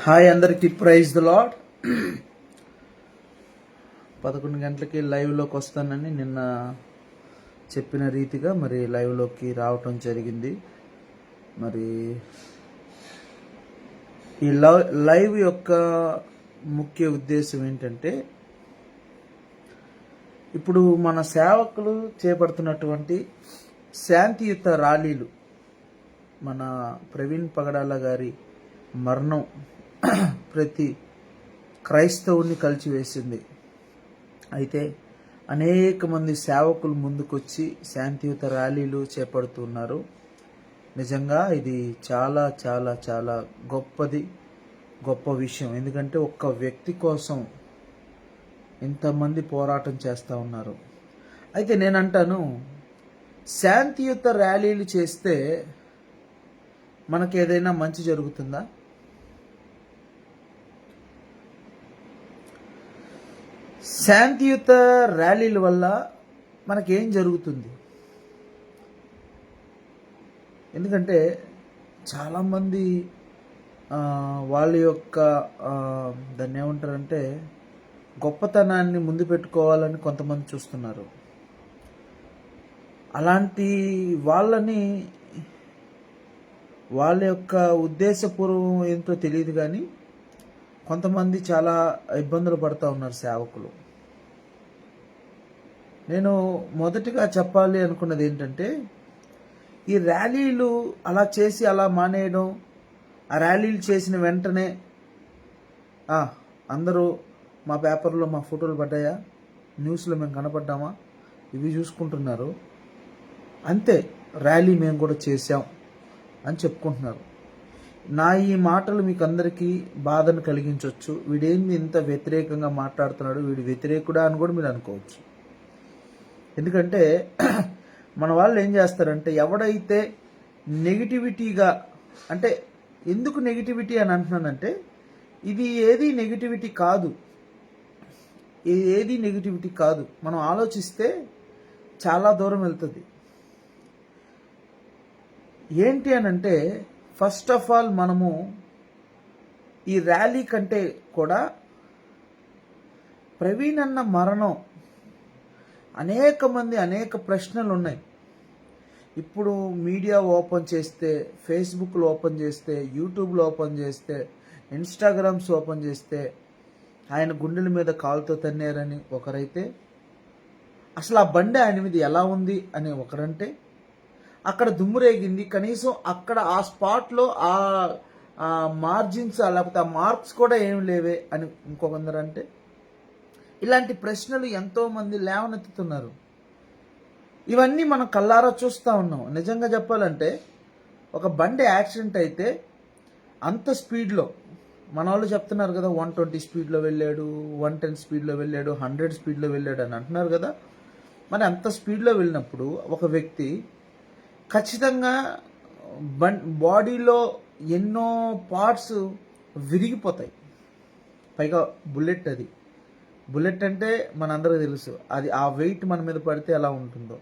Hi అందరికి praise the lord. 11 గంటలకి లైవ్లోకి వస్తానని నిన్న చెప్పిన రీతిగా మరి లైవ్లోకి రావటం జరిగింది. మరి ఈ లైవ్ యొక్క ముఖ్య ఉద్దేశం ఏంటంటే, ఇప్పుడు మన సేవకులు చేపడుతున్నటువంటి శాంతియుత ర్యాలీలు, మన ప్రవీణ్ పగడాల గారి మరణం ప్రతి క్రైస్తవుని కలిచివేసింది. అయితే అనేక మంది సేవకులు ముందుకొచ్చి శాంతియుత ర్యాలీలు చేపడుతున్నారు. నిజంగా ఇది చాలా చాలా చాలా గొప్ప విషయం. ఎందుకంటే ఒక్క వ్యక్తి కోసం ఇంతమంది పోరాటం చేస్తూ ఉన్నారు. అయితే నేనంటాను, శాంతియుత ర్యాలీలు చేస్తే మనకి ఏదైనా మంచి జరుగుతుందా? శాంతియుత ర్యాలీల వల్ల మనకేం జరుగుతుంది? ఎందుకంటే చాలామంది వాళ్ళ యొక్క దాన్ని ఏమంటారంటే గొప్పతనాన్ని ముందు పెట్టుకోవాలని కొంతమంది చూస్తున్నారు. అలాంటి వాళ్ళని వాళ్ళ యొక్క ఉద్దేశపూర్వం ఏంటో తెలియదు, కానీ కొంతమంది చాలా ఇబ్బందులు పడుతూ ఉన్నారు సేవకులు. నేను మొదటిగా చెప్పాలి అనుకున్నది ఏంటంటే, ఈ ర్యాలీలు అలా చేసి అలా మానేయడం, ఆ ర్యాలీలు చేసిన వెంటనే అందరూ మా పేపర్లో మా ఫోటోలు పడ్డాయా, న్యూస్లో మేము కనపడ్డామా, ఇవి చూసుకుంటున్నారు. అంతే, ర్యాలీ మేము కూడా చేసాం అని చెప్పుకుంటున్నారు. నా ఈ మాటలు మీకు అందరికీ బాధను కలిగించవచ్చు. వీడేంది ఇంత వ్యతిరేకంగా మాట్లాడుతున్నాడు, వీడు వ్యతిరేకుడా అని కూడా మీరు అనుకోవచ్చు. ఎందుకంటే మన వాళ్ళు ఏం చేస్తారంటే, ఎవడైతే నెగిటివిటీగా, అంటే ఎందుకు నెగిటివిటీ అని అంటున్నానంటే, ఇది ఏది నెగిటివిటీ కాదు. మనం ఆలోచిస్తే చాలా దూరం వెళ్తుంది. ఏంటి అని అంటే, ఫస్ట్ ఆఫ్ ఆల్ మనము ఈ ర్యాలీ కంటే కూడా ప్రవీణ్ అన్న మరణం అనేక ప్రశ్నలు ఉన్నాయి. ఇప్పుడు మీడియా ఓపెన్ చేస్తే, ఫేస్బుక్లో ఓపెన్ చేస్తే, యూట్యూబ్లో ఓపెన్ చేస్తే, ఇన్స్టాగ్రామ్స్ ఓపెన్ చేస్తే ఆయన గుండెల మీద కాలుతో తన్నారని ఒకరైతే, అసలు ఆ బండి ఆయన మీద ఎలా ఉంది అని ఒకరంటే, అక్కడ దుమ్మురేగింది, కనీసం అక్కడ ఆ స్పాట్లో ఆ మార్జిన్స్ లేకపోతే ఆ మార్క్స్ కూడా ఏం లేవే అని ఇంకొకందరు అంటే, ఇలాంటి ప్రశ్నలు ఎంతోమంది లేవనెత్తుతున్నారు. ఇవన్నీ మనం కళ్ళారా చూస్తూ ఉన్నాం. నిజంగా చెప్పాలంటే, ఒక బండి యాక్సిడెంట్ అయితే అంత స్పీడ్లో, మన వాళ్ళు చెప్తున్నారు కదా, 120 స్పీడ్లో వెళ్ళాడు, 110 స్పీడ్లో వెళ్ళాడు, 100 స్పీడ్లో వెళ్ళాడు అని అంటున్నారు కదా. మరి అంత స్పీడ్లో వెళ్ళినప్పుడు ఒక వ్యక్తి ఖచ్చితంగా బాడీలో ఎన్నో పార్ట్స్ విరిగిపోతాయి. పైగా బుల్లెట్ అంటే మనందరికీ తెలుసు, అది ఆ వెయిట్ మన మీద పడితే ఎలా ఉంటుందో.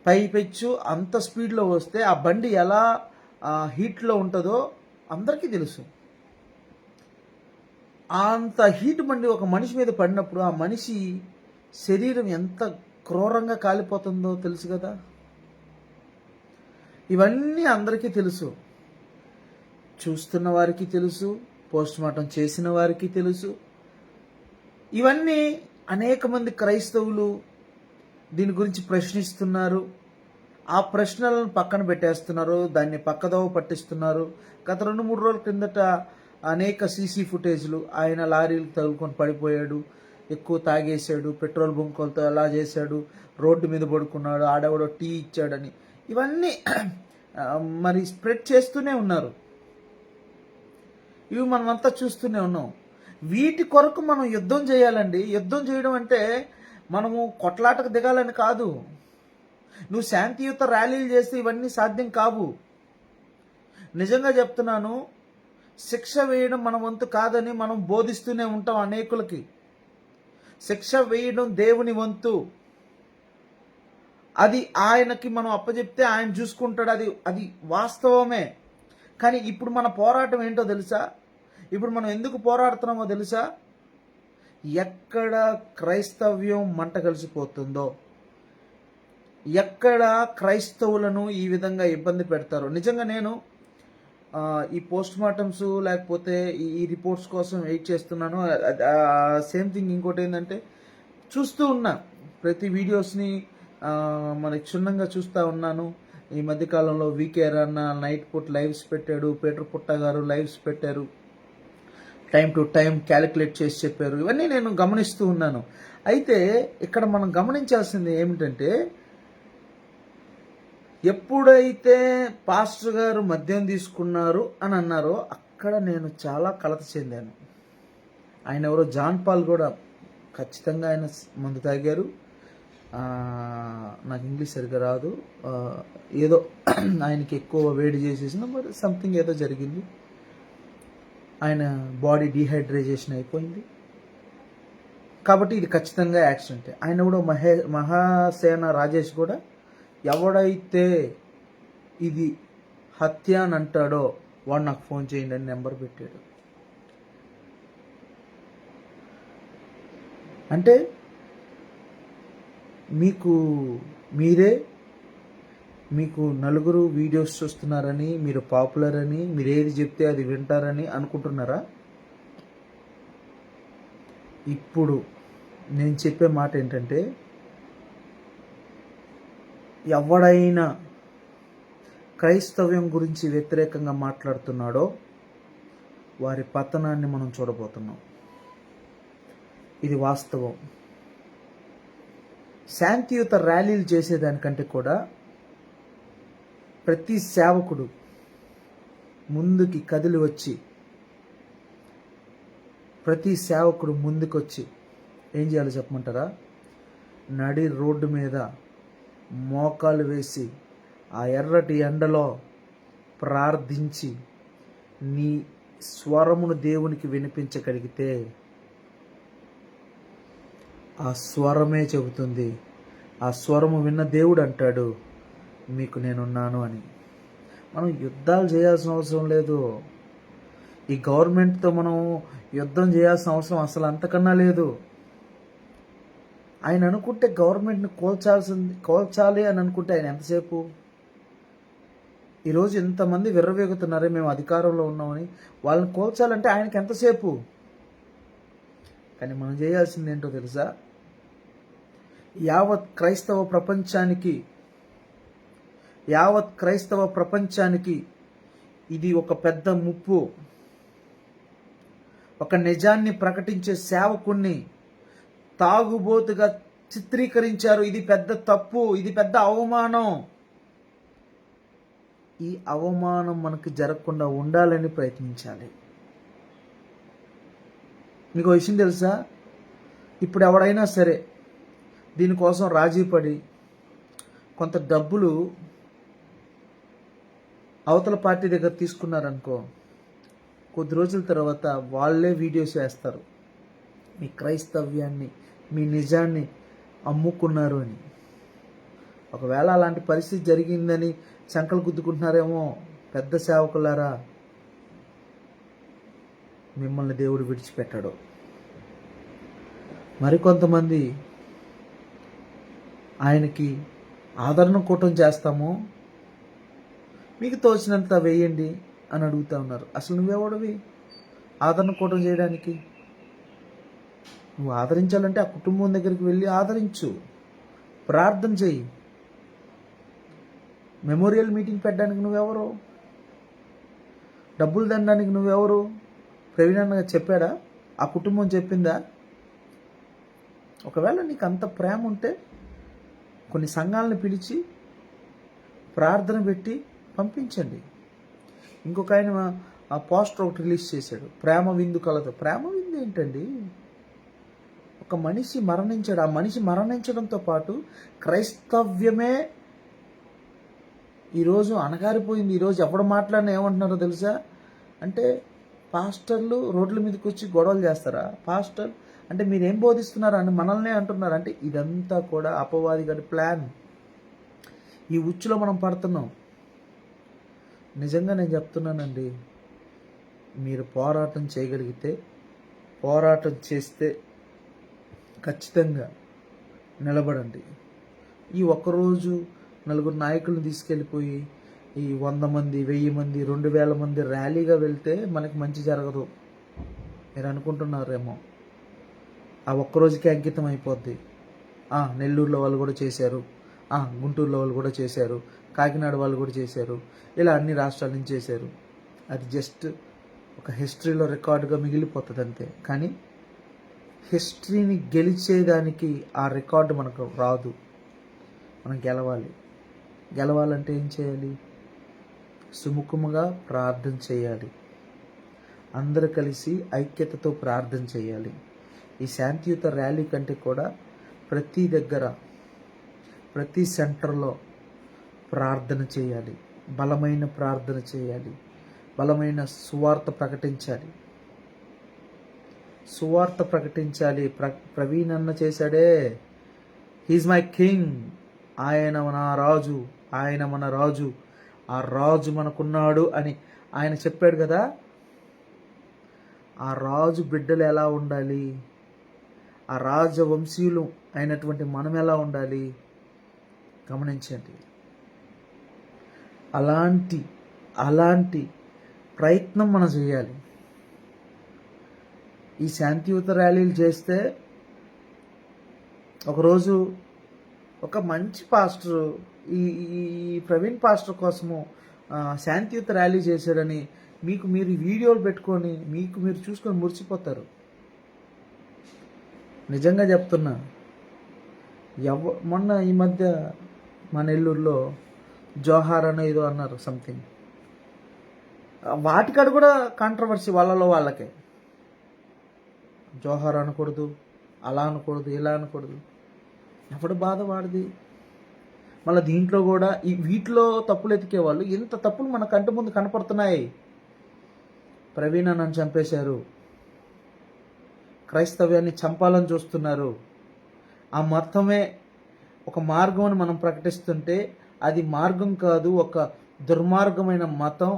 పైపెచ్చు అంత స్పీడ్లో వస్తే ఆ బండి ఎలా హీట్లో ఉంటుందో అందరికీ తెలుసు. అంత హీట్ బండి ఒక మనిషి మీద పడినప్పుడు ఆ మనిషి శరీరం ఎంత క్రూరంగా కాలిపోతుందో తెలుసు కదా. ఇవన్నీ అందరికీ తెలుసు, చూస్తున్న వారికి తెలుసు, పోస్ట్ మార్టం చేసిన వారికి తెలుసు. ఇవన్నీ అనేక మంది క్రైస్తవులు దీని గురించి ప్రశ్నిస్తున్నారు. ఆ ప్రశ్నలను పక్కన పెట్టేస్తున్నారు, దాన్ని పక్కదోవ పట్టిస్తున్నారు. గత 2-3 రోజుల కిందట అనేక సీసీ ఫుటేజ్లు, ఆయన లారీలు తగులుకొని పడిపోయాడు, ఎక్కువ తాగేశాడు, పెట్రోల్ బంకులతో ఎలా చేశాడు, రోడ్డు మీద పడుకున్నాడు, ఆడెవడో టీ ఇచ్చాడని, ఇవన్నీ మరి స్ప్రెడ్ చేస్తూనే ఉన్నారు. ఇవి మనమంతా చూస్తూనే ఉన్నాం. వీటి కొరకు మనం యుద్ధం చేయాలండి. యుద్ధం చేయడం అంటే మనము కొట్లాటకు దిగాలని కాదు. నువ్వు శాంతియుత ర్యాలీలు చేస్తే ఇవన్నీ సాధ్యం కావు. నిజంగా చెప్తున్నాను, శిక్ష వేయడం మన వంతు కాదని మనం బోధిస్తూనే ఉంటాం అనేకులకి. శిక్ష వేయడం దేవుని వంతు. అది ఆయనకి మనం అప్పచెప్తే ఆయన చూసుకుంటాడు. అది వాస్తవమే. కానీ ఇప్పుడు మన పోరాటం ఏంటో తెలుసా? ఇప్పుడు మనం ఎందుకు పోరాడుతున్నామో తెలుసా? ఎక్కడ క్రైస్తవ్యం మంట కలిసిపోతుందో, ఎక్కడ క్రైస్తవులను ఈ విధంగా ఇబ్బంది పెడతారో. నిజంగా నేను ఈ పోస్ట్ మార్టమ్స్ లేకపోతే ఈ రిపోర్ట్స్ కోసం వెయిట్ చేస్తున్నాను. సేమ్ థింగ్ ఇంకోటి ఏంటంటే, చూస్తూ ఉన్నా ప్రతి వీడియోస్ని మనకి క్షుణ్ణంగా చూస్తూ ఉన్నాను. ఈ మధ్యకాలంలో వీకేఆర్ అన్న నైట్ పూట్ లైవ్స్ పెట్టాడు, పీటర్ పుట్ట గారు లైవ్స్ పెట్టారు, టైం టు టైం క్యాలిక్యులేట్ చేసి చెప్పారు. ఇవన్నీ నేను గమనిస్తూ ఉన్నాను. అయితే ఇక్కడ మనం గమనించాల్సింది ఏమిటంటే, ఎప్పుడైతే పాస్టర్ గారు మద్యం తీసుకున్నారు అని అన్నారో అక్కడ నేను చాలా కలత చెందాను. ఆయన ఎవరో జాన్ పాల్ కూడా ఖచ్చితంగా ఆయన మందు తాగారు. నాకు ఇంగ్లీష్ సరిగ్గా రాదు. ఏదో ఆయనకి ఎక్కువ వేడి చేసేసిన బట్ సంథింగ్ ఏదో జరిగింది. ఆయన బాడీ డీహైడ్రేషన్ అయిపోయింది. కాబట్టి ఇది ఖచ్చితంగా యాక్సిడెంటే. ఆయన కూడా మహాసేన రాజేష్ కూడా ఎవడైతే ఇది హత్య అని అంటాడో వాడు నాకు ఫోన్ చేయండి అని నెంబర్ పెట్టాడు. అంటే మీకు నలుగురు వీడియోస్ చూస్తున్నారని, మీరు పాపులర్ అని, మీరు ఏది చెప్తే అది వింటారని అనుకుంటున్నారా? ఇప్పుడు నేను చెప్పే మాట ఏంటంటే, ఎవడైనా క్రైస్తవ్యం గురించి వ్యతిరేకంగా మాట్లాడుతున్నాడో వారి పతనాన్ని మనం చూడబోతున్నాం. ఇది వాస్తవం. శాంతియుత ర్యాలీలు చేసేదానికంటే కూడా ప్రతి సేవకుడు ముందుకి కదిలి వచ్చి, ప్రతి సేవకుడు ముందుకొచ్చి ఏం చేయాలో చెప్పమంటారా? నడి రోడ్డు మీద మోకాలు వేసి ఆ ఎర్రటి ఎండలో ప్రార్థించి నీ స్వరమును దేవునికి వినిపించగలిగితే ఆ స్వరమే చెబుతుంది. ఆ స్వరము విన్న దేవుడు అంటాడు, మీకు నేనున్నాను అని. మనం యుద్ధాలు చేయాల్సిన అవసరం లేదు. ఈ గవర్నమెంట్తో మనం యుద్ధం చేయాల్సిన అవసరం అసలు అంతకన్నా లేదు. ఆయన అనుకుంటే గవర్నమెంట్ని కోల్చాలి అని అనుకుంటే ఆయన ఎంతసేపు? ఈరోజు ఇంతమంది విర్రవేగుతున్నారే మేము అధికారంలో ఉన్నామని, వాళ్ళని కోల్చాలంటే ఆయనకి ఎంతసేపు? కానీ మనం చేయాల్సింది ఏంటో తెలుసా? యావత్ క్రైస్తవ ప్రపంచానికి ఇది ఒక పెద్ద ముప్పు. ఒక నిజాన్ని ప్రకటించే సేవకుణ్ణి తాగుబోతుగా చిత్రీకరించారు. ఇది పెద్ద తప్పు, ఇది పెద్ద అవమానం. ఈ అవమానం మనకు జరగకుండా ఉండాలని ప్రయత్నించాలి. మీకు విషయం తెలుసా? ఇప్పుడు ఎవడైనా సరే దీనికోసం రాజీ పడి కొంత డబ్బులు అవతల పార్టీ దగ్గర తీసుకున్నారనుకో, కొద్ది రోజుల తర్వాత వాళ్ళే వీడియోస్ వేస్తారు, మీ క్రైస్తవ్యాన్ని, మీ నిజాన్ని అమ్ముకున్నారు అని. ఒకవేళ అలాంటి పరిస్థితి జరిగిందని శంకలు గుద్దుకుంటున్నారేమో. పెద్ద సేవకులారా, మిమ్మల్ని దేవుడు విడిచిపెట్టాడు. మరికొంతమంది ఆయనకి ఆదరణ కూటం చేస్తాము, మీకు తోచినంత వేయండి అని అడుగుతా ఉన్నారు. అసలు నువ్వెవడవి ఆదరణ కూటం చేయడానికి? నువ్వు ఆదరించాలంటే ఆ కుటుంబం దగ్గరికి వెళ్ళి ఆదరించు, ప్రార్థన చెయ్యి. మెమోరియల్ మీటింగ్ పెట్టడానికి నువ్వెవరు? డబ్బులు దండడానికి నువ్వెవరు? ప్రవీణ్ అన్నగా చెప్పాడా? ఆ కుటుంబం చెప్పిందా? ఒకవేళ నీకు అంత ప్రేమ ఉంటే కొన్ని సంఘాలను పిలిచి ప్రార్థన పెట్టి పంపించండి. ఇంకొక ఆయన ఆ పోస్టర్ ఒకటి రిలీజ్ చేశాడు, ప్రేమ విందు కలదు. ప్రేమ విందు ఏంటండి? ఒక మనిషి మరణించాడు. ఆ మనిషి మరణించడంతో పాటు క్రైస్తవ్యమే ఈరోజు అణగారిపోయింది. ఈరోజు ఎవడు మాట్లాడినా ఏమంటున్నారో తెలుసా? అంటే పాస్టర్లు రోడ్ల మీదకి వచ్చి గొడవలు చేస్తారా? పాస్టర్ అంటే మీరేం బోధిస్తున్నారా అని మనల్నే అంటున్నారు. అంటే ఇదంతా కూడా అపవాది గారి ప్లాన్. ఈ ఉచ్చులో మనం పడుతున్నాం. నిజంగా నేను చెప్తున్నానండి, మీరు పోరాటం చేయగలిగితే, పోరాటం చేస్తే ఖచ్చితంగా నిలబడండి. ఈ ఒక్కరోజు నలుగురు నాయకులను తీసుకెళ్ళిపోయి ఈ 100 మంది, 1000 మంది, 2000 మంది ర్యాలీగా వెళ్తే మనకి మంచి జరగదు. మీరు అనుకుంటున్నారేమో, ఆ ఒక్కరోజుకి అంకితం అయిపోద్ది. నెల్లూరులో వాళ్ళు కూడా చేశారు, గుంటూరులో వాళ్ళు కూడా చేశారు, కాకినాడ వాళ్ళు కూడా చేశారు, ఇలా అన్ని రాష్ట్రాల నుంచి చేశారు. అది జస్ట్ ఒక హిస్టరీలో రికార్డుగా మిగిలిపోతుంది అంతే. కానీ హిస్టరీని గెలిచేదానికి ఆ రికార్డు మనకు రాదు. మనం గెలవాలంటే ఏం చేయాలి? సుముఖముగా ప్రార్థన చేయాలి. అందరూ కలిసి ఐక్యతతో ప్రార్థన చేయాలి. ఈ శాంతియుత ర్యాలీ కంటే కూడా ప్రతి దగ్గర, ప్రతి సెంటర్లో ప్రార్థన చేయాలి, బలమైన ప్రార్థన చేయాలి, బలమైన సువార్త ప్రకటించాలి. ప్రవీణ్ అన్న చేశాడే, హీజ్ మై కింగ్, ఆయన మన రాజు, ఆయన మన రాజు, ఆ రాజు మనకున్నాడు అని ఆయన చెప్పాడు కదా. ఆ రాజు బిడ్డలు ఎలా ఉండాలి, ఆ రాజవంశీయులు అయినటువంటి మనం ఎలా ఉండాలి గమనించండి. అలాంటి ప్రయత్నం మనం చేయాలి. ఈ శాంతియుత ర్యాలీలు చేస్తే ఒకరోజు ఒక మంచి పాస్టర్ ఈ ప్రవీణ్ పాస్టర్ కోసము శాంతియుత ర్యాలీ చేశాడని మీరు వీడియోలు పెట్టుకొని మీరు చూసుకొని మురిసిపోతారు. నిజంగా చెప్తున్నా. మొన్న ఈ మధ్య మన నెల్లూరులో జోహార్ అని ఏదో అన్నారు సంథింగ్. వాటికాడ కూడా కాంట్రవర్సీ వాళ్ళకే. జోహార్ అనకూడదు, అలా అనకూడదు, ఇలా అనకూడదు. ఎవడు బాధ వాడిది. మళ్ళీ దీంట్లో కూడా వీటిలో తప్పులు ఎతికేవాళ్ళు ఇంత తప్పులు మన కంటి ముందు కనపడుతున్నాయి. ప్రవీణ నన్ను చంపేశారు, క్రైస్తవ్యాన్ని చంపాలని చూస్తున్నారు, ఆ మతమే ఒక మార్గం అని మనం ప్రకటిస్తుంటే అది మార్గం కాదు, ఒక దుర్మార్గమైన మతం,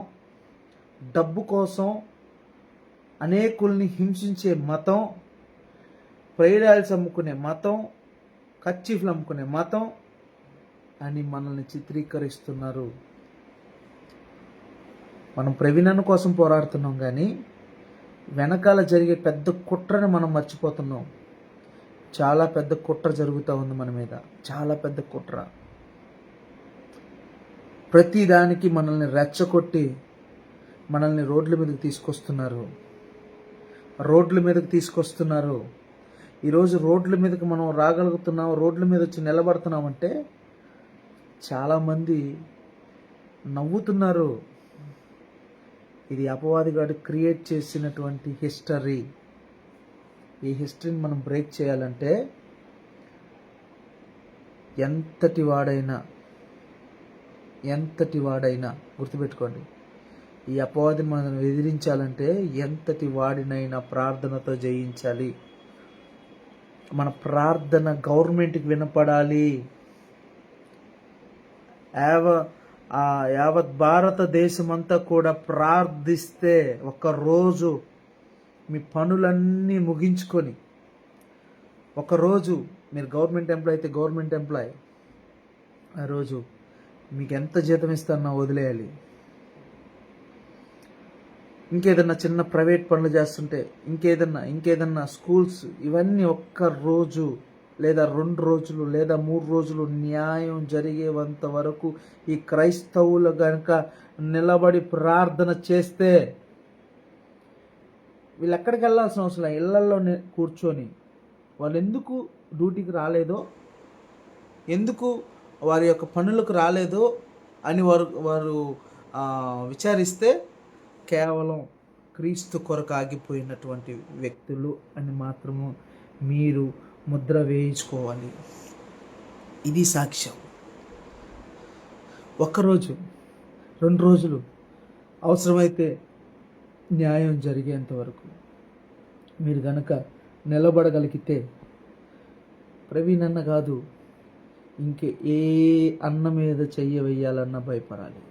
డబ్బు కోసం అనేకుల్ని హింసించే మతం, ప్రేయర్ ఆయిల్స్ అమ్ముకునే మతం, కర్చీఫ్లు అమ్ముకునే మతం అని మనల్ని చిత్రీకరిస్తున్నారు. మనం ప్రవీణన కోసం పోరాడుతున్నాం కానీ వెనకాల జరిగే పెద్ద కుట్రని మనం మర్చిపోతున్నాం. చాలా పెద్ద కుట్ర జరుగుతూ ఉంది మన మీద, చాలా పెద్ద కుట్ర. ప్రతిదానికి మనల్ని రెచ్చగొట్టి మనల్ని రోడ్ల మీదకి తీసుకొస్తున్నారు. ఈరోజు రోడ్ల మీదకి మనం రాగలుగుతున్నాం, రోడ్ల మీద వచ్చి నిలబడుతున్నామంటే చాలామంది నవ్వుతున్నారు. ఇది అపవాదిగాడు క్రియేట్ చేసినటువంటి హిస్టరీ. ఈ హిస్టరీని మనం బ్రేక్ చేయాలంటే ఎంతటి వాడైనా గుర్తుపెట్టుకోండి, ఈ అపవాదిని మనం ఎదిరించాలంటే ఎంతటి వాడినైనా ప్రార్థనతో జయించాలి. మన ప్రార్థన గవర్నమెంట్కి వినపడాలి. యావత్ భారతదేశం అంతా కూడా ప్రార్థిస్తే ఒక్కరోజు మీ పనులన్నీ ముగించుకొని, ఒకరోజు మీరు గవర్నమెంట్ ఎంప్లాయ్ అయితే గవర్నమెంట్ ఎంప్లాయ్, ఆ రోజు మీకు ఎంత జీతం ఇస్తారన్నా వదిలేయాలి. ఇంకేదన్నా చిన్న ప్రైవేట్ పనులు చేస్తుంటే ఇంకేదన్నా స్కూల్స్, ఇవన్నీ ఒక్క రోజు లేదా 2 రోజులు లేదా 3 రోజులు న్యాయం జరిగేంత వరకు ఈ క్రైస్తవులు కనుక నిలబడి ప్రార్థన చేస్తే వీళ్ళు ఎక్కడికి వెళ్ళాల్సిన అవసరం, ఇళ్లలో కూర్చొని వాళ్ళు ఎందుకు డ్యూటీకి రాలేదో, ఎందుకు వారి యొక్క పనులకు రాలేదో అని వారు విచారిస్తే కేవలం క్రీస్తు కొరకు ఆగిపోయినటువంటి వ్యక్తులు అని మాత్రము మీరు ముద్ర వేయించుకోవాలి. ఇది సాక్ష్యం. 1 రోజు 2 రోజులు అవసరమైతే న్యాయం జరిగేంత వరకు మీరు గనక నిలబడగలిగితే ప్రవీణ్ అన్న కాదు, ఇంకే ఏ అన్న మీద చెయ్యి వెయ్యాలన్నా భయపడాలి.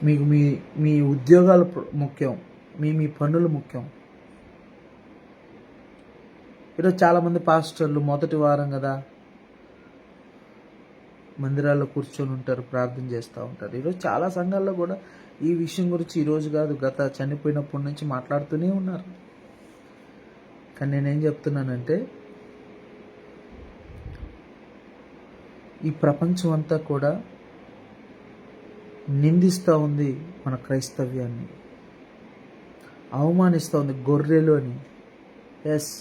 మీకు మీ మీ ఉద్యోగాలు ముఖ్యం, మీ పనులు ముఖ్యం. ఈరోజు చాలామంది పాస్టర్లు మొదటి వారం కదా మందిరాల్లో కూర్చొని ఉంటారు, ప్రార్థన చేస్తూ ఉంటారు. ఈరోజు చాలా సంఘాల్లో కూడా ఈ విషయం గురించి ఈరోజు కాదు, గత చనిపోయినప్పటి నుంచి మాట్లాడుతూనే ఉన్నారు. కానీ నేనేం చెప్తున్నానంటే, ఈ ప్రపంచం అంతా కూడా నిందిస్తూ ఉంది మన క్రైస్తవ్యాన్ని, అవమానిస్తూ ఉంది గొర్రెలు అని. ఎస్,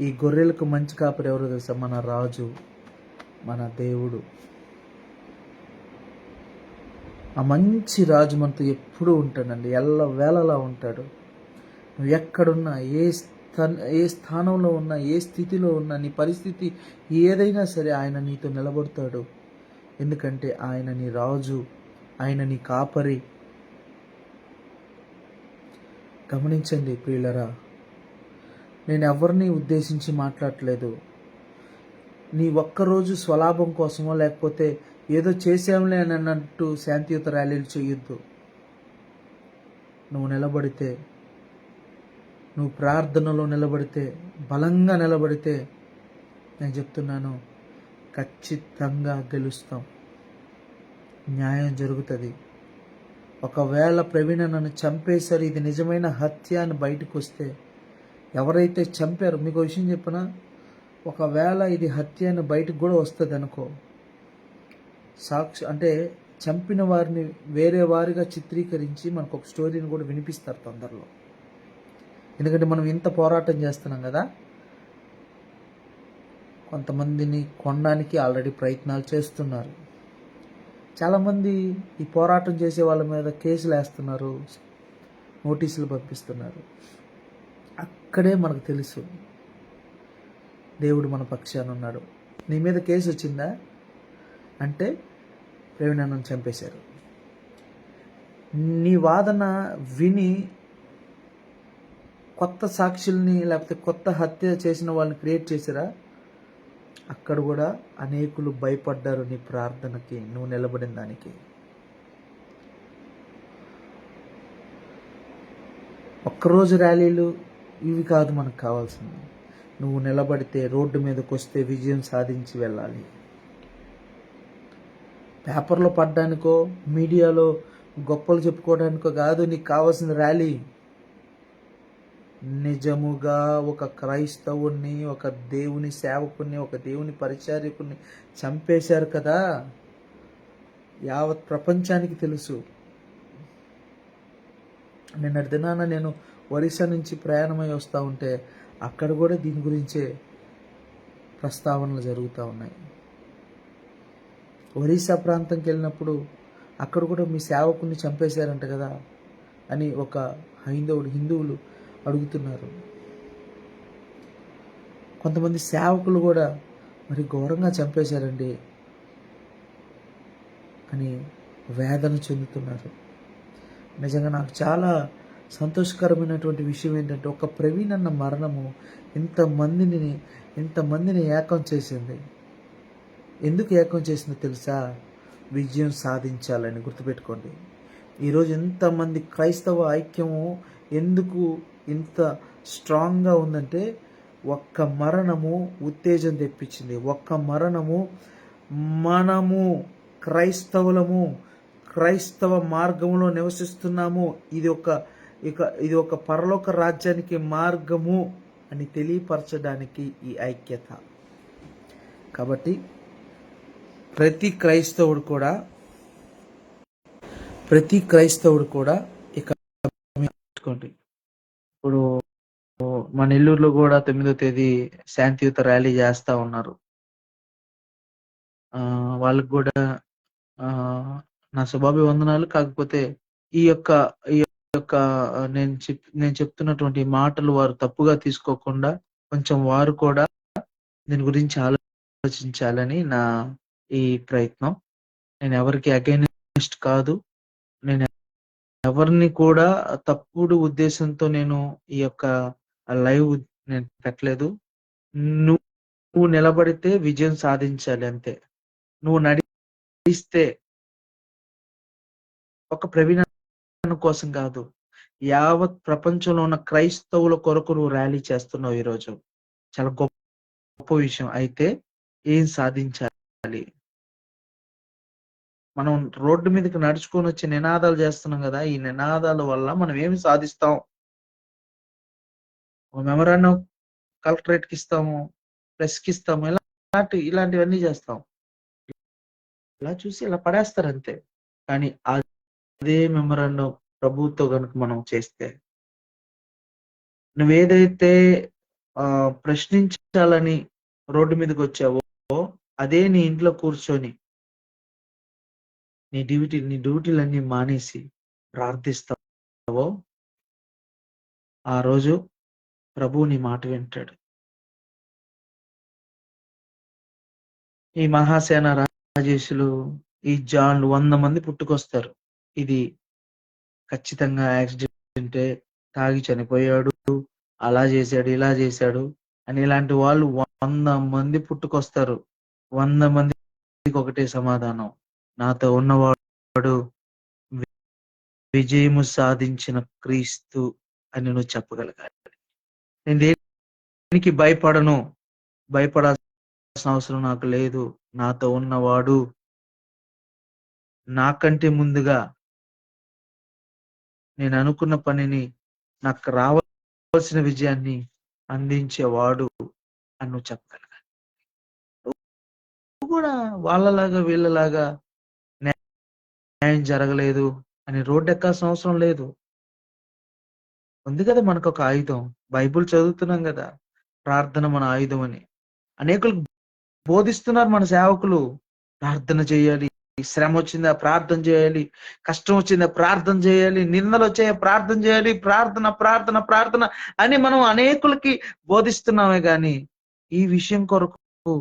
ఈ గొర్రెలకు మంచి కాపరి ఎవరో తెలుసా? మన రాజు, మన దేవుడు. ఆ మంచి రాజు మనతో ఎప్పుడూ ఉంటాడండి, ఎల్లవేళలా ఉంటాడు. నువ్వు ఎక్కడున్నా, ఏ స్థానంలో ఉన్నా, ఏ స్థితిలో ఉన్నా, నీ పరిస్థితి ఏదైనా సరే ఆయన నీతో నిలబడతాడు. ఎందుకంటే ఆయన నీ రాజు, ఆయన నీ కాపరి. గమనించండి ప్రియులరా, నేను ఎవరిని ఉద్దేశించి మాట్లాడట్లేదు. నీ ఒక్కరోజు స్వలాభం కోసమో లేకపోతే ఏదో చేసాంలే అని అన్నట్టు శాంతియుత ర్యాలీలు చేయొద్దు. నువ్వు నిలబడితే, నువ్వు ప్రార్థనలో నిలబడితే, బలంగా నిలబడితే, నేను చెప్తున్నాను, ఖచ్చితంగా గెలుస్తాం, న్యాయం జరుగుతుంది. ఒకవేళ ప్రవీణ నన్ను చంపేశారు, ఇది నిజమైన హత్య అని బయటకు వస్తే, ఎవరైతే చంపారో, మీకు విషయం చెప్పనా, ఒకవేళ ఇది హత్య అని బయటకు కూడా వస్తుంది అనుకో, అంటే చంపిన వారిని వేరే వారిగా చిత్రీకరించి మనకు ఒక స్టోరీని కూడా వినిపిస్తారు తొందరలో. ఎందుకంటే మనం ఇంత పోరాటం చేస్తున్నాం కదా, కొంతమందిని కొనడానికి ఆల్రెడీ ప్రయత్నాలు చేస్తున్నారు. చాలామంది ఈ పోరాటం చేసే వాళ్ళ మీద కేసులు వేస్తున్నారు, నోటీసులు పంపిస్తున్నారు. అక్కడే మనకు తెలుసు దేవుడు మన పక్షాన ఉన్నాడు. నీ మీద కేసు వచ్చిందా అంటే ప్రవీణను చంపేశారు. నీ వాదన విని కొత్త సాక్షుల్ని లేకపోతే కొత్త హత్య చేసిన వాళ్ళని క్రియేట్ చేసిరా, అక్కడ కూడా అనేకులు భయపడ్డారు నీ ప్రార్థనకి, నువ్వు నిలబడిన దానికి. ఒక్కరోజు ర్యాలీలు ఇవి కాదు మనకు కావాల్సింది. నువ్వు నిలబడితే, రోడ్డు మీదకి వస్తే విజయం సాధించి వెళ్ళాలి. పేపర్లో పడ్డానికో మీడియాలో గొప్పలు చెప్పుకోవడానికో కాదు నీకు కావాల్సిన ర్యాలీ. నిజముగా ఒక క్రైస్తవుని, ఒక దేవుని సేవకుని, ఒక దేవుని పరిచారకుని చంపేశారు కదా, యావత్ ప్రపంచానికి తెలుసు. నిన్నటి దినాన నేను ఒరిస్సా నుంచి ప్రయాణమై వస్తూ ఉంటే అక్కడ కూడా దీని గురించే ప్రస్తావనలు జరుగుతూ ఉన్నాయి. ఒరిస్సా ప్రాంతంకి వెళ్ళినప్పుడు అక్కడ కూడా మీ సేవకుని చంపేశారంట కదా అని ఒక హిందువులు అడుగుతున్నారు. కొంతమంది సేవకులు కూడా మరి ఘోరంగా చంపేశారండి అని వేదన చెందుతున్నారు. నిజంగా నాకు చాలా సంతోషకరమైనటువంటి విషయం ఏంటంటే, ఒక ప్రవీణ్ అన్న మరణము ఇంతమందిని ఏకం చేసింది. ఎందుకు ఏకం చేసిందో తెలుసా? విజయం సాధించాలని. గుర్తుపెట్టుకోండి. ఈరోజు ఎంతమంది క్రైస్తవ ఐక్యము ఎందుకు ఇంత స్ట్రాంగ్గా ఉందంటే, ఒక్క మరణము ఉత్తేజం తెప్పించింది. ఒక్క మరణము మనము క్రైస్తవ మార్గంలో నివసిస్తున్నాము, ఇది ఒక పరలోక రాజ్యానికి మార్గము అని తెలియపరచడానికి ఈ ఐక్యత. కాబట్టి ప్రతి క్రైస్తవుడు కూడా ఇక్కడ పెట్టుకోండి. ఇప్పుడు మన నెల్లూరులో కూడా 9వ తేదీ శాంతియుత ర్యాలీ చేస్తా ఉన్నారు. వాళ్ళకు కూడా నా శుభాభివందనాలు. కాకపోతే ఈ యొక్క నేను చెప్తున్నటువంటి మాటలు వారు తప్పుగా తీసుకోకుండా కొంచెం వారు కూడా దీని గురించి ఆలోచించాలని నా ఈ ప్రయత్నం. నేను ఎవరికి అగైనెస్ట్ కాదు, నేను ఎవరిని కూడా తప్పుడు ఉద్దేశంతో నేను ఈ యొక్క లైవ్ నేను పెట్టలేదు. నువ్వు నిలబడితే విజయం సాధించాలి అంతే. నువ్వు నడిస్తే ఒక ప్రవీణ్ అన్న కోసం కాదు. యావత్ ప్రపంచంలో ఉన్న క్రైస్తవుల కొరకు నువ్వు ర్యాలీ చేస్తున్నావు ఈరోజు. చాలా గొప్ప విషయం. అయితే ఏం సాధించాలి? మనం రోడ్డు మీదకి నడుచుకొనొచ్చి నినాదాలు చేస్తున్నాం గదా! ఈ నినాదాల వల్ల మనం ఏమి సాధిస్తాం? ఒక మెమరాండం కలెక్టరేట్‌కిస్తాము, ప్రెస్‌కిస్తాము. ఇలాంటివన్నీ చేస్తాం. ఇలా చూసి ఇలా పడేస్తారంతే. కానీ అదే మెమరాండం ప్రభువుతో గనుక మనం చేస్తే, నువ్వేదైతే ప్రశ్నించాలని రోడ్డు మీదకొచ్చావో, అదే నీ ఇంట్లో కూర్చొని నీ డ్యూటీలన్నీ మానేసి ప్రార్థిస్తావో, ఆ రోజు ప్రభువు నీ మాట వింటాడు. ఈ మహాసేన రాజేషులు, ఈ జాన్‌లు 100 మంది పుట్టుకొస్తారు. ఇది ఖచ్చితంగా యాక్సిడెంటే, తాగి చనిపోయాడు, అలా చేశాడు, ఇలా చేశాడు అని ఇలాంటి వాళ్ళు 100 మంది పుట్టుకొస్తారు. 100 మందికి ఒకటే సమాధానం. నాతో ఉన్నవాడు విజయము సాధించిన క్రీస్తు అని నువ్వు చెప్పగలగాలి. నేను దేనికి భయపడను. భయపడాల్సిన అవసరం నాకు లేదు. నాతో ఉన్నవాడు నాకంటే ముందుగా నేను అనుకున్న పనిని, నాకు రావాల్సిన విజయాన్ని అందించేవాడు అని నువ్వు చెప్పగలగాలి. నువ్వు కూడా వాళ్ళలాగా వీళ్ళలాగా న్యాయం జరగలేదు అని రోడ్డెక్కాల్సిన అవసరం లేదు. ఉంది కదా మనకొక ఆయుధం. బైబిల్ చదువుతున్నాం గదా! ప్రార్థన మన ఆయుధం అని. అనేకులకు బోధిస్తున్నారు మన సేవకులు. ప్రార్థన చేయాలి. శ్రమొచ్చిందా ప్రార్థన చేయాలి. కష్టం వచ్చిందా ప్రార్థన చేయాలి. నిందలొచ్చాయా ప్రార్థన చేయాలి. ప్రార్థన, ప్రార్థన, ప్రార్థన అని మనం అనేకులకి బోధిస్తున్నామే గాని, ఈ విషయం కొరకు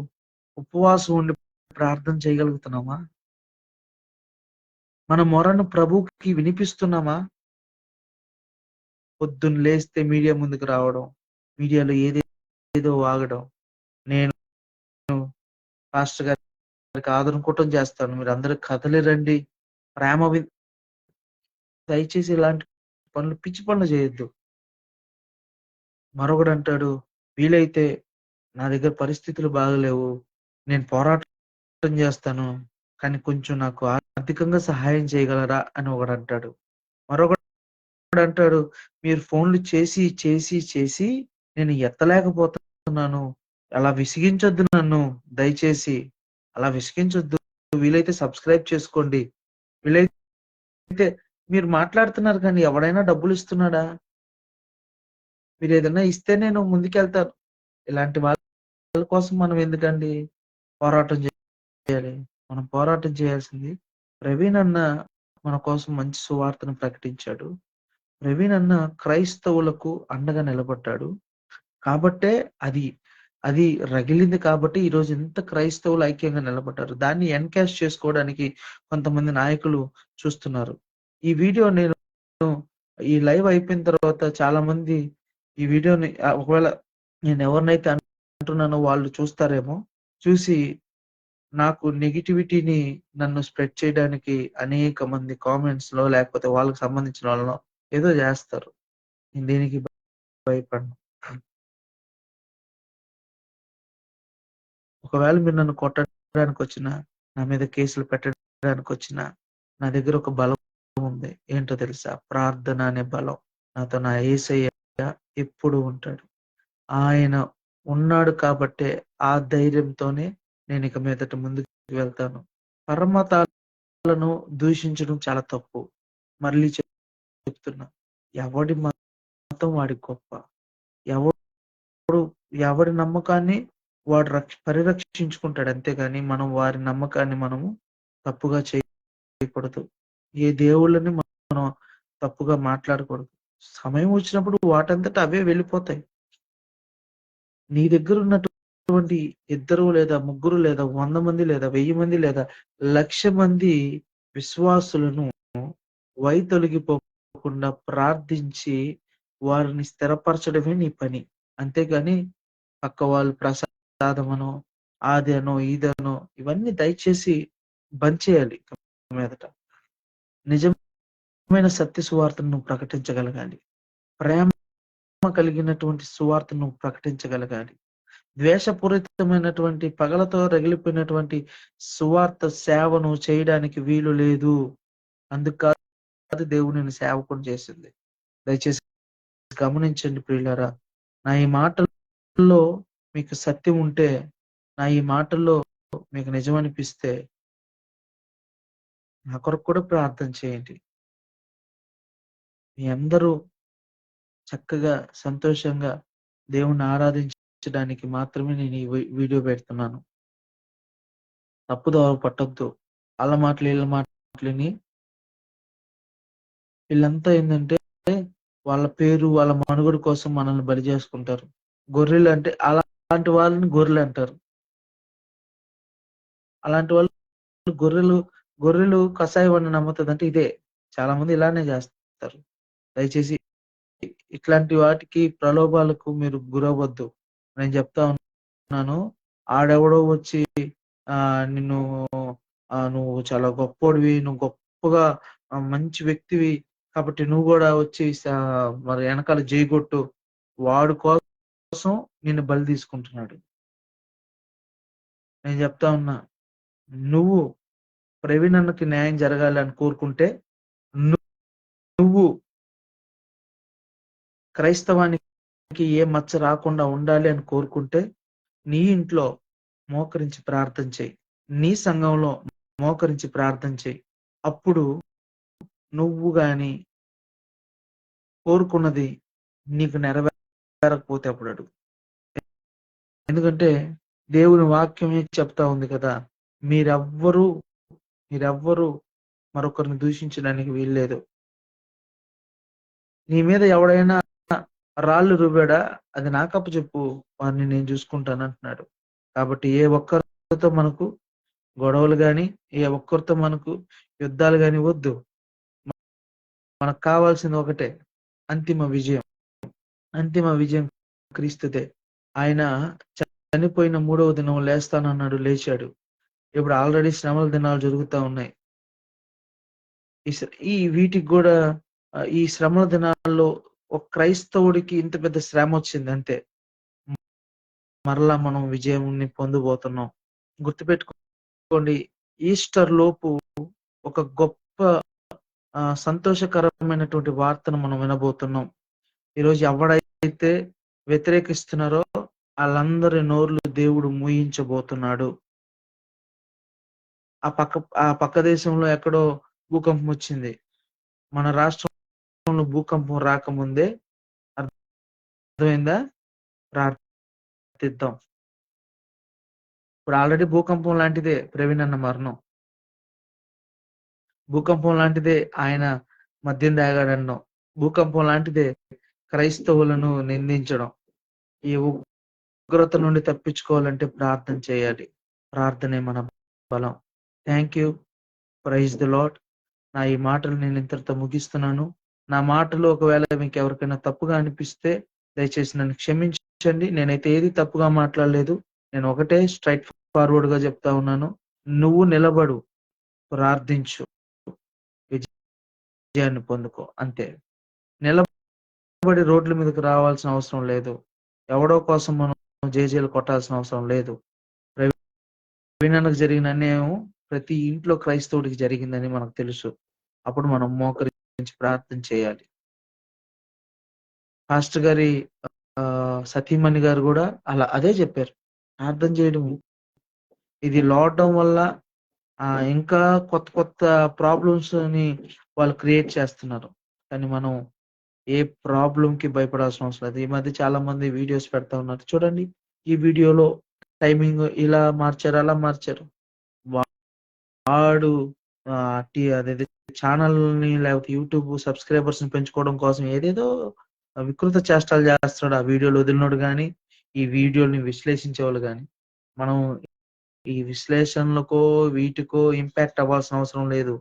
ఉపవాసం ఉండి ప్రార్థన చేయగలుగుతున్నామా? మన మొరను ప్రభువుకి వినిపిస్తున్నామా? పొద్దున్న లేస్తే మీడియా ముందుకు రావడం, మీడియాలో ఏదేదో వాగడం. నేను పాస్టర్ గారికి ఆదరణకుటం చేస్తాను. మీరందరూ కదలిరండి. ప్రేమ దయచేసి ఇలాంటి పనులు, పిచ్చి పనులు చేయొద్దు. మరొకడంటాడు, వీలైతే నా దగ్గర పరిస్థితులు బాగలేవు. నేను పోరాటం చేస్తాను. కానీ కొంచెం నాకు ఆర్థికంగా సహాయం చేయగలరా అని ఒకడంటాడు. మరొకడంటాడు, మీరు ఫోన్‌లు చేసి నేను ఎత్తలేకపోతున్నాను. అలా విసిగించొద్దు నన్ను దయచేసి. అలా విసిగించొద్దు. వీలైతే సబ్స్క్రైబ్ చేసుకోండి. వీలైతే మీరు మాట్లాడుతున్నారు కానీ ఎవడైనా డబ్బులిస్తున్నాడా? మీరేదన్నా ఇస్తే నేను ముందుకెళ్తాను. ఇలాంటి వాళ్ళ కోసం మనం ఎందుకండి పోరాటం చేయాలి? మనం పోరాటం చేయాల్సింది, ప్రవీణ్ అన్న మన కోసం మంచి సువార్తను ప్రకటించాడు. ప్రవీణ్ అన్న క్రైస్తవులకు అండగా నిలబడ్డాడు. కాబట్టే అది అది రగిలింది కాబట్టి ఈరోజు ఇంత క్రైస్తవులు ఐక్యంగా నిలబడ్డారు. దాన్ని ఎన్‌కాష్ చేసుకోవడానికి కొంతమంది నాయకులు చూస్తున్నారు. ఈ వీడియో నేను ఈ లైవ్ అయిపోయిన తర్వాత చాలామంది ఈ వీడియోని ఒకవేళ నేనెవరినైతే అంటున్నానో వాళ్ళు చూస్తారేమో. చూసి నాకు నెగటివిటీని నన్ను స్ప్రెడ్ చేయడానికి అనేక మంది కామెంట్స్‌లో లేకపోతే వాళ్ళకి సంబంధించిన వాళ్ళనో ఏదో జేస్తారు. నేను దేనికి భయపడను. ఒకవేళ మీరు నన్ను కొట్టడానికొచ్చినా, నా మీద కేసులు పెట్టడానికొచ్చినా, నా దగ్గర ఒక బలం ఉంది. ఏంటో తెలుసా? ప్రార్థన అనే బలం. నాతో నా యేసయ్య ఎప్పుడూ ఉంటాడు. ఆయన ఉన్నాడు కాబట్టే ఆ ధైర్యంతోనే నేనిక మీదట ముందుకు వెళ్తాను. పరమతాలను దూషించడం చాలా తప్పు. మళ్ళీ చెప్తున్నా. ఎవడి మతం వాడికి గొప్ప. ఎవడు ఎవడి నమ్మకాన్ని వాడు పరిరక్షించుకుంటాడు అంతేగాని మనం వారి నమ్మకాన్ని మనము తప్పుగా చేయకూడదు. ఏ దేవుళ్ళని మనం తప్పుగా మాట్లాడకూడదు. సమయం వచ్చినప్పుడు వాటంతట అవే వెళ్ళిపోతాయి. నీ దగ్గర ఉన్నటువంటి ఇద్దరు లేదా ముగ్గురు లేదా 100 మంది లేదా 1000 మంది లేదా 1,00,000 మంది విశ్వాసులను వైదొలిగిపోకుండా ప్రార్థించి వారిని స్థిరపరచడమే నీ పని. అంతేగాని పక్క వాళ్ళు ప్రసాదమనో, అదనో, ఇదనో ఇవన్నీ దయచేసి బంద్ చేయాలి ఇక మీదట. నిజం సత్య సువార్తను నువ్వు ప్రకటించగలగాలి. ప్రేమ కలిగినటువంటి సువార్తను నువ్వు ప్రకటించగలగాలి. ద్వేషపూరితమైనటువంటి పగలతో రగిలిపోయినటువంటి సువార్త సేవను చేయడానికి వీలు లేదు. అందుకు కాదు దేవుడు నిన్ను సేవకుని చేసింది. దయచేసి గమనించండి ప్రియులారా. నా ఈ మాటల్లో మీకు సత్యం ఉంటే, నా ఈ మాటల్లో మీకు నిజం అనిపిస్తే నా కొరకు కూడా ప్రార్థన చేయండి. మీ అందరూ చక్కగా సంతోషంగా దేవుణ్ణి ఆరాధించడానికి మాత్రమే నేను ఈ వీడియో పెడుతున్నాను. తప్పుదోవ పట్టొద్దు. ఆళ్ళ మాటలు ఈళ్ళ మాటలని వీళ్ళంతా ఏందంటే వాళ్ళ పేరు, వాళ్ళ మనుగడ కోసం మనల్ని బలి చేసుకుంటారు. గొర్రెలంటే అలాంటి వాళ్ళని గొర్రెలంటారు. అలాంటి వాళ్ళు గొర్రెలు కషాయవాడిని నమ్ముతదంటే ఇదే. చాలా మంది ఇలానే చేస్తారు. దయచేసి ఇట్లాంటి వాటికి ప్రలోభాలకు మీరు గురవ్వద్దు. నేను చెప్తా ఉన్నాను. ఆడెవడో వచ్చి నిన్ను నువ్వు చాలా గొప్పోడివి, నువ్వు గొప్పగా మంచి వ్యక్తివి కాబట్టి నువ్వు కూడా వచ్చి మరి వెనకాల జైగొట్టు. వాడు కోసం నిన్ను బలి తీసుకుంటున్నాడు. నేను చెప్తా ఉన్నా. నువ్వు ప్రవీణ్ అన్నకి న్యాయం జరగాలి అని కోరుకుంటే, నువ్వు క్రైస్తవానికి ఏ మచ్చ రాకుండా ఉండాలి అని కోరుకుంటే, నీ ఇంట్లో మోకరించి ప్రార్థన చేయి. నీ సంఘంలో మోకరించి ప్రార్థన చేయి. అప్పుడు నువ్వు గాని కోరుకున్నది నీకు నెరవేరకపోతే అప్పుడు అడుగు. ఎందుకంటే దేవుని వాక్యమే చెప్తా ఉంది కదా, మీరెవ్వరూ మరొకరిని దూషించడానికి వీల్లేదు. నీ మీద ఎవడైనా రాళ్ళు రువ్వాడా, అది నాకప్పచెప్పు, వారిని నేను చూసుకుంటాను అంటున్నాడు. కాబట్టి ఏ ఒక్కరితో మనకు గొడవలు గాని, ఏ ఒక్కరితో మనకు యుద్ధాలు గాని వద్దు. మనకు కావాల్సింది ఒకటే, అంతిమ విజయం. అంతిమ విజయం క్రీస్తుదే. ఆయన చనిపోయిన 3వ దినం లేస్తానన్నాడు, లేచాడు. ఇప్పుడు ఆల్రెడీ శ్రమల దినాలు జరుగుతా ఉన్నాయి. ఈ వీటికి కూడా ఈ శ్రమల దినాల్లో ఒక క్రైస్తవుడికి ఇంత పెద్ద శ్రమ వచ్చింది అంతే. మరలా మనం విజయాన్ని పొందబోతున్నాం. గుర్తుపెట్టుకోండి, ఈస్టర్ లోపు ఒక గొప్ప సంతోషకరమైనటువంటి వార్తను మనం వినబోతున్నాం. ఈరోజు ఎవడైతే వ్యతిరేకిస్తున్నారో వాళ్ళందరి నోర్లు దేవుడు మూయించబోతున్నాడు. ఆ పక్క దేశంలో ఎక్కడో భూకంపం వచ్చింది. మన రాష్ట్రంలో భూకంపం రాకముందే అర్థమైందా? ప్రార్థిద్దాం. ఇప్పుడు ఆల్రెడీ భూకంపం లాంటిదే ప్రవీణ్ అన్న మరణం. భూకంపం లాంటిదే ఆయన మద్యం తాగాడనడం. భూకంపం లాంటిదే క్రైస్తవులను నిందించడం. ఈ ఉగ్రత నుండి తప్పించుకోవాలంటే ప్రార్థన చేయాలి. ప్రార్థనే మన బలం. Thank you. Praise the Lord. నా ఈ మాటలు నేను ఇంతటితో ముగిస్తున్నాను. నా మాటలు ఒకవేళ మీకు ఎవరికైనా తప్పుగా అనిపిస్తే దయచేసి నన్ను క్షమించండి. నేనైతే ఏది తప్పుగా మాట్లాడలేదు. నేను ఒకటే స్ట్రైట్ ఫార్వర్డ్ గా చెప్తా ఉన్నాను. నువ్వు నిలబడు, ప్రార్థించు, విజయాన్ని పొందుకో, అంతే. నిలబడి రోడ్ల మీదకి రావాల్సిన అవసరం లేదు. ఎవడో కోసం మనం జేజేలు కొట్టాల్సిన అవసరం లేదు. ప్రవీణ్‌కు జరిగిన అన్యాయం ప్రతి ఇంట్లో క్రైస్తవుడికి జరిగిందని మనకు తెలుసు. అప్పుడు మనం మోకరించి ప్రార్థన చేయాలి. పాస్టర్ గారి సతీమణి గారు కూడా అదే చెప్పారు, ప్రార్థన చేయడం. ఇది లాక్డౌన్ వల్ల ఇంకా కొత్త ప్రాబ్లమ్స్ ని వాళ్ళు క్రియేట్ చేస్తున్నారు. కానీ మనం ఏ ప్రాబ్లం కి భయపడాల్సిన అవసరం లేదు. ఈ మధ్య చాలా మంది వీడియోస్ పెడతా ఉన్నారు. చూడండి, ఈ వీడియోలో టైమింగ్ ఇలా మార్చారు, అలా మార్చారు. వాడు అదేదో ఛానల్ని లేకపోతే యూట్యూబ్ సబ్స్క్రైబర్స్ ని పెంచుకోవడం కోసం ఏదేదో వికృత చేష్టాలు చేస్తున్నాడు. ఆ వీడియోలు వదిలినోడు కానీ, ఈ వీడియోని విశ్లేషించేవాళ్ళు కానీ. మనం ఈ విశ్లేషణలకో వీటికో ఇంపాక్ట్ అవ్వాల్సిన అవసరం లేదు.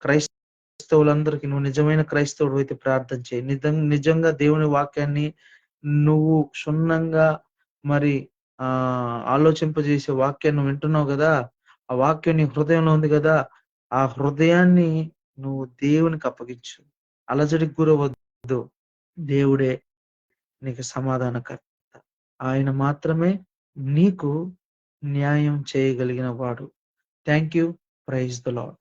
క్రైస్తవులందరికీ నువ్వు నిజమైన క్రైస్తవుడు అయితే ప్రార్థన చేయి. నిజంగా దేవుని వాక్యాన్ని నువ్వు క్షుణ్ణంగా మరి ఆలోచింపజేసే వాక్యాన్ని వింటున్నావు కదా, ఆ వాక్యం నీ హృదయంలో ఉంది కదా, ఆ హృదయాన్ని నువ్వు దేవునికి అప్పగించు. అలజడికి గురవద్దు. దేవుడే నీకు సమాధానకర్త. ఆయన మాత్రమే నీకు న్యాయం చేయగలిగిన వాడు. Thank you. Praise the lord.